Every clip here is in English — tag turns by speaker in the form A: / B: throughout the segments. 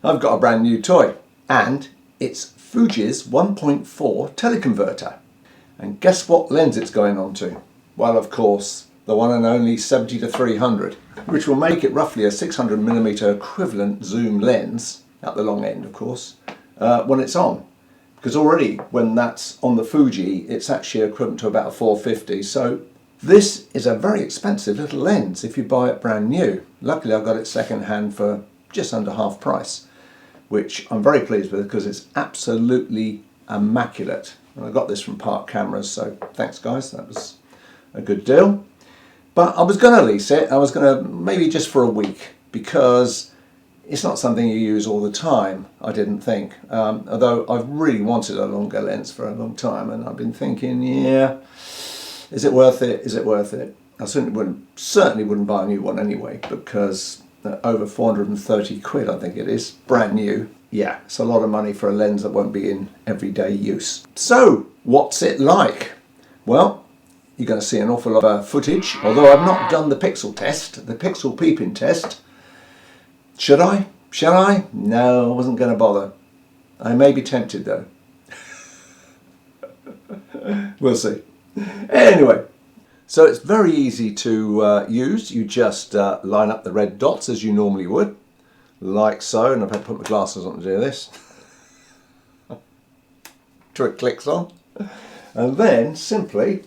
A: I've got a brand new toy, and it's Fuji's 1.4 teleconverter. And guess what lens it's going on to? Well, of course, the one and only 70-300, which will make it roughly a 600mm equivalent zoom lens, at the long end of course, when it's on. Because already when that's on the Fuji, it's actually equivalent to about a 450. So this is a very expensive little lens if you buy it brand new. Luckily I got it second hand for just under half price, which I'm very pleased with because it's absolutely immaculate. And I got this from Park Cameras, so thanks guys, that was a good deal. But I was going to lease it. I was going to maybe just for a week, because it's not something you use all the time, I didn't think. Although I've really wanted a longer lens for a long time, and I've been thinking, yeah, is it worth it? Is it worth it? I certainly wouldn't buy a new one anyway, because over 430 quid I think it is, brand new. Yeah, it's a lot of money for a lens that won't be in everyday use. So, what's it like? Well, you're going to see an awful lot of footage, although I've not done the pixel test, the Pixel Peeping test. Should I? Shall I? No, I wasn't going to bother. I may be tempted though. We'll see. Anyway, so it's very easy to use. You just line up the red dots as you normally would, like so, and I've had to put my glasses on to do this. Till it clicks on. And then simply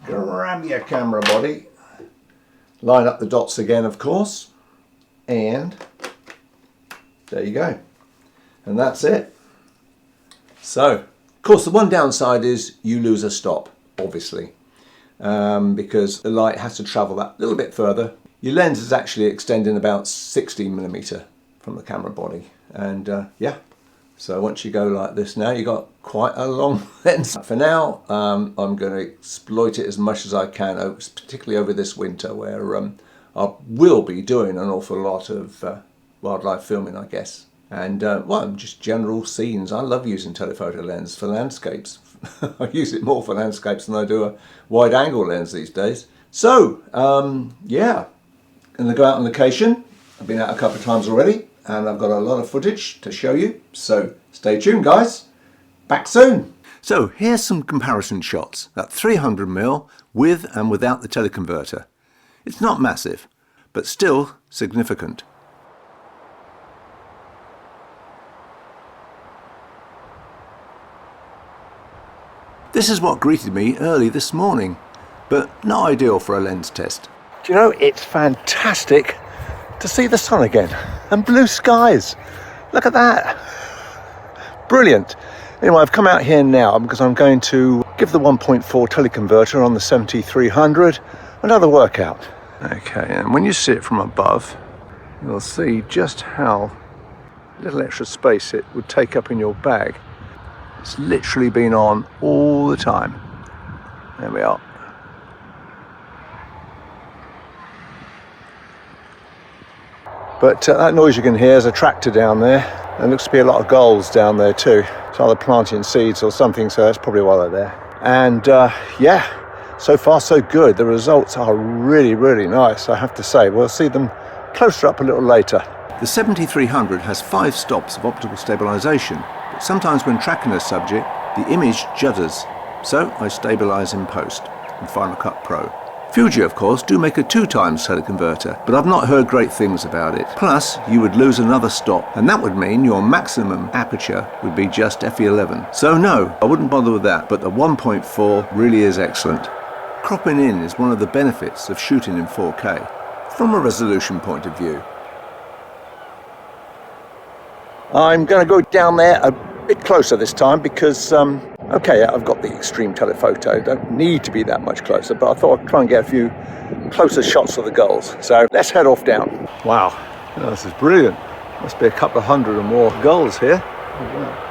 A: grab your camera body, line up the dots again of course, and there you go. And that's it. So, of course the one downside is you lose a stop, obviously, because the light has to travel that little bit further. Your lens is actually extending about 16mm from the camera body, and yeah, so once you go like this now, you've got quite a long lens. For now, I'm going to exploit it as much as I can, particularly over this winter, where I will be doing an awful lot of wildlife filming, I guess. And well, just general scenes. I love using telephoto lens for landscapes. I use it more for landscapes than I do a wide angle lens these days. So, yeah, going to go out on location. I've been out a couple of times already, and I've got a lot of footage to show you. So stay tuned guys, back soon. So here's some comparison shots at 300mm with and without the teleconverter. It's not massive, but still significant. This is what greeted me early this morning, but not ideal for a lens test. Do you know, it's fantastic to see the sun again and blue skies. Look at that. Brilliant. Anyway, I've come out here now because I'm going to give the 1.4 teleconverter on the 70-300 another workout. Okay, and when you see it from above, you'll see just how little extra space it would take up in your bag. It's literally been on all the time. There we are. But that noise you can hear is a tractor down there. There looks to be a lot of gulls down there too. It's either planting seeds or something, so that's probably why they're there. And yeah, so far so good. The results are really, really nice, I have to say. We'll see them closer up a little later. The 70-300 has 5 stops of optical stabilization, but sometimes when tracking a subject, the image judders. So I stabilize in post in Final Cut Pro. Fuji, of course, do make a 2x teleconverter, but I've not heard great things about it. Plus, you would lose another stop, and that would mean your maximum aperture would be just FE11. So no, I wouldn't bother with that, but the 1.4 really is excellent. Cropping in is one of the benefits of shooting in 4K, from a resolution point of view. I'm going to go down there a bit closer this time because okay, I've got the extreme telephoto, don't need to be that much closer, but I thought I'd try and get a few closer shots of the gulls. So let's head off down. Wow, oh, this is brilliant. Must be a couple of hundred or more gulls here. Oh, wow.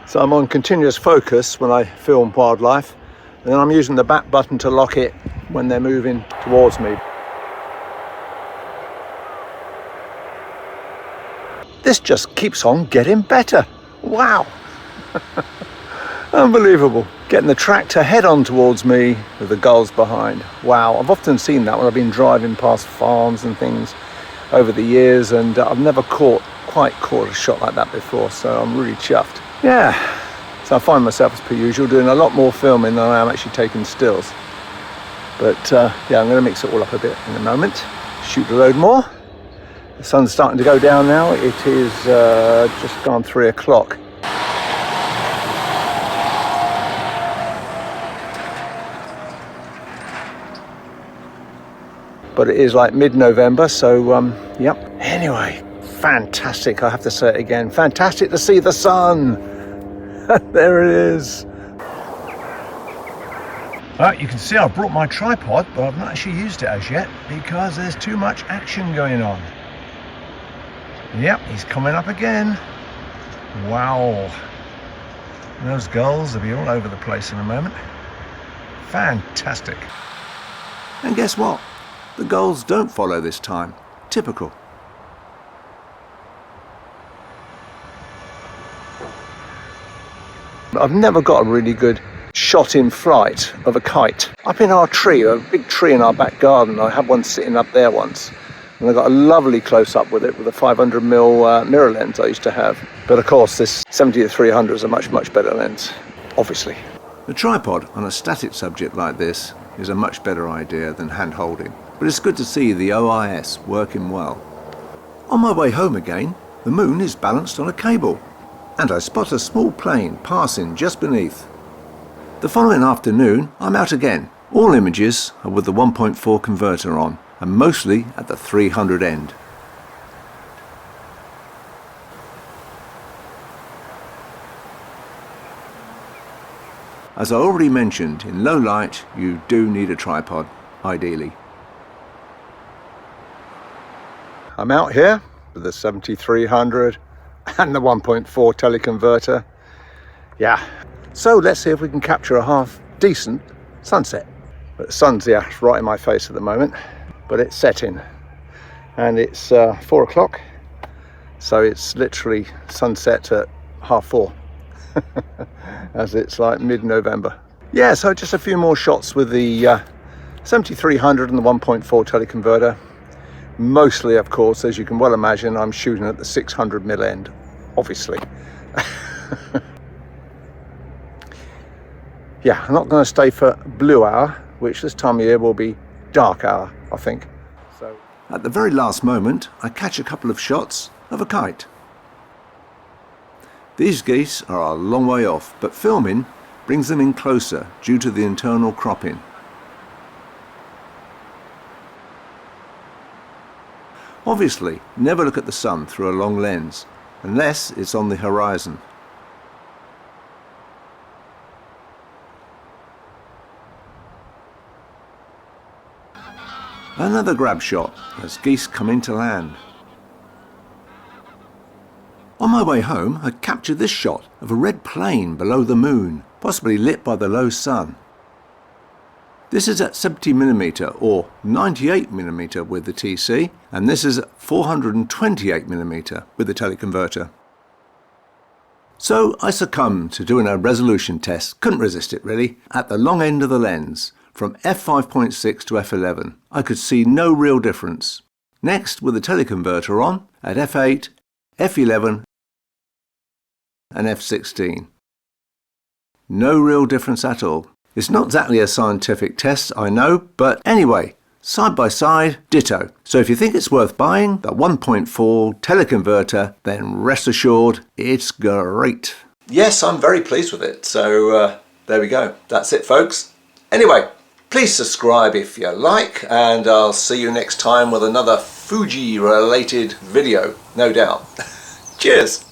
A: So I'm on continuous focus when I film wildlife, and then I'm using the back button to lock it when they're moving towards me. This just keeps on getting better. Wow. Unbelievable. Getting the tractor head on towards me with the gulls behind. Wow, I've often seen that when I've been driving past farms and things over the years, and I've never quite caught a shot like that before, so I'm really chuffed. Yeah, so I find myself, as per usual, doing a lot more filming than I am actually taking stills. But yeah, I'm going to mix it all up a bit in a moment. Shoot a load more. The sun's starting to go down now. It is just gone 3 o'clock. But it is like mid-November, so yep. Anyway, fantastic, I have to say it again. Fantastic to see the sun. There it is. You can see I've brought my tripod, but I've not actually used it as yet because there's too much action going on. Yep, he's coming up again. Wow. Those gulls will be all over the place in a moment. Fantastic. And guess what? The gulls don't follow this time. Typical. I've never got a really good shot in flight of a kite. Up in our tree, a big tree in our back garden, I had one sitting up there once. And I got a lovely close-up with it with a 500mm mirror lens I used to have. But of course, this 70-300 is a much, much better lens, obviously. The tripod on a static subject like this is a much better idea than hand-holding. But it's good to see the OIS working well. On my way home again, the moon is balanced on a cable, and I spot a small plane passing just beneath. The following afternoon, I'm out again. All images are with the 1.4 converter on, and mostly at the 300 end. As I already mentioned, in low light, you do need a tripod, ideally. I'm out here with the 70-300 and the 1.4 teleconverter. Yeah, so let's see if we can capture a half decent sunset. But the sun's, yeah, right in my face at the moment, but it's setting and it's 4 o'clock, so it's literally sunset at 4:30 as it's like mid-November. Yeah, so just a few more shots with the 70-300 and the 1.4 teleconverter. Mostly, of course, as you can well imagine, I'm shooting at the 600mm end, obviously. Yeah, I'm not going to stay for blue hour, which this time of year will be dark hour, I think. So, at the very last moment, I catch a couple of shots of a kite. These geese are a long way off, but filming brings them in closer due to the internal cropping. Obviously, never look at the sun through a long lens, unless it's on the horizon. Another grab shot as geese come into land. On my way home, I captured this shot of a red plane below the moon, possibly lit by the low sun. This is at 70mm or 98mm with the TC, and this is at 428mm with the teleconverter. So I succumbed to doing a resolution test, couldn't resist it really, at the long end of the lens, from f5.6 to f11. I could see no real difference. Next, with the teleconverter on, at f8, f11 and f16. No real difference at all. It's not exactly a scientific test, I know, but anyway, side by side, ditto. So if you think it's worth buying the 1.4 teleconverter, then rest assured, it's great. Yes, I'm very pleased with it. So there we go. That's it, folks. Anyway, please subscribe if you like, and I'll see you next time with another Fuji related video, no doubt. Cheers.